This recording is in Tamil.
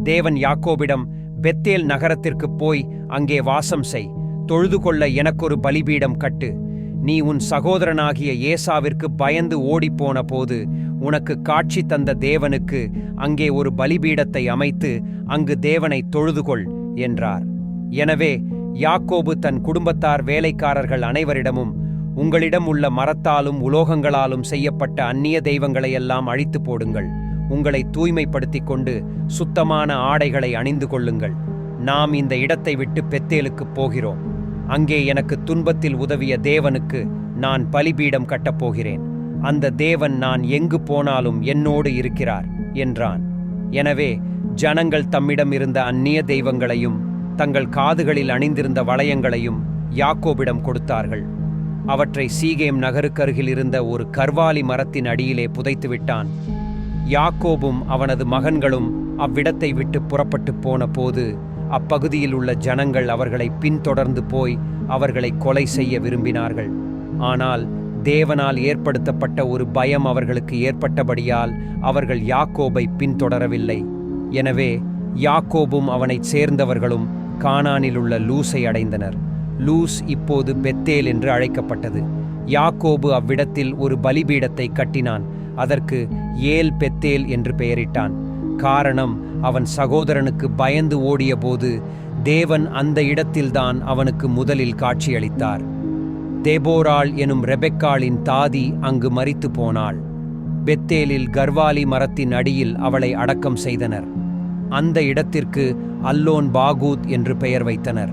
தேவன் யாக்கோபிடம், பெத்தேல் நகரத்திற்குப் போய் அங்கே வாசம் செய், தொழுது கொள்ள எனக்கொரு பலிபீடம் கட்டு. நீ உன் சகோதரனாகிய ஏசாவிற்கு பயந்து ஓடிப்போன போது உனக்கு காட்சி தந்த தேவனுக்கு அங்கே ஒரு பலிபீடத்தை அமைத்து அங்கு தேவனை தொழுதுகொள் என்றார். எனவே யாக்கோபு தன் குடும்பத்தார் வேலைக்காரர்கள் அனைவரிடமும், உங்களிடம் உள்ள மரத்தாலும் உலோகங்களாலும் செய்யப்பட்ட அந்நிய தெய்வங்களையெல்லாம் அழித்து போடுங்கள், உங்களை தூய்மைப்படுத்திக் கொண்டு சுத்தமான ஆடைகளை அணிந்து கொள்ளுங்கள். நாம் இந்த இடத்தை விட்டு பெத்தேலுக்குப் போகிறோம். அங்கே எனக்கு துன்பத்தில் உதவிய தேவனுக்கு நான் பலிபீடம் கட்டப்போகிறேன். அந்த தேவன் நான் எங்கு போனாலும் என்னோடு இருக்கிறார் என்றான். எனவே ஜனங்கள் தம்மிடம் இருந்த அந்நிய தெய்வங்களையும் தங்கள் காதுகளில் அணிந்திருந்த வளையங்களையும் யாக்கோபிடம் கொடுத்தார்கள். அவற்றை சீகேம் நகருக்கருகில் இருந்த ஒரு கர்வாலி மரத்தின் அடியிலே புதைத்துவிட்டான். யாக்கோபும் அவனது மகன்களும் அவ்விடத்தை விட்டு புறப்பட்டு போன போது அப்பகுதியில் உள்ள ஜனங்கள் அவர்களை பின்தொடர்ந்து போய் அவர்களை கொலை செய்ய விரும்பினார்கள். ஆனால் தேவனால் ஏற்படுத்தப்பட்ட ஒரு பயம் அவர்களுக்கு ஏற்பட்டபடியால் அவர்கள் யாக்கோபை பின்தொடரவில்லை. எனவே யாக்கோபும் அவனைச் சேர்ந்தவர்களும் கானானிலுள்ள லூஸை அடைந்தனர். லூஸ் இப்போது பெத்தேல் என்று அழைக்கப்பட்டது. யாக்கோபு அவ்விடத்தில் ஒரு பலிபீடத்தை கட்டினான். அதற்கு ஏல் பெத்தேல் என்று பெயரிட்டான். காரணம், அவன் சகோதரனுக்கு பயந்து ஓடியபோது தேவன் அந்த இடத்தில்தான் அவனுக்கு முதலில் காட்சியளித்தார். தேபோராள் எனும் ரெபெக்காளின் தாதி அங்கு மரித்து போனாள். பெத்தேலில் கர்வாலி மரத்தின் அடியில் அவளை அடக்கம் செய்தனர். அந்த இடத்திற்கு அல்லோன் பாகூத் என்று பெயர் வைத்தனர்.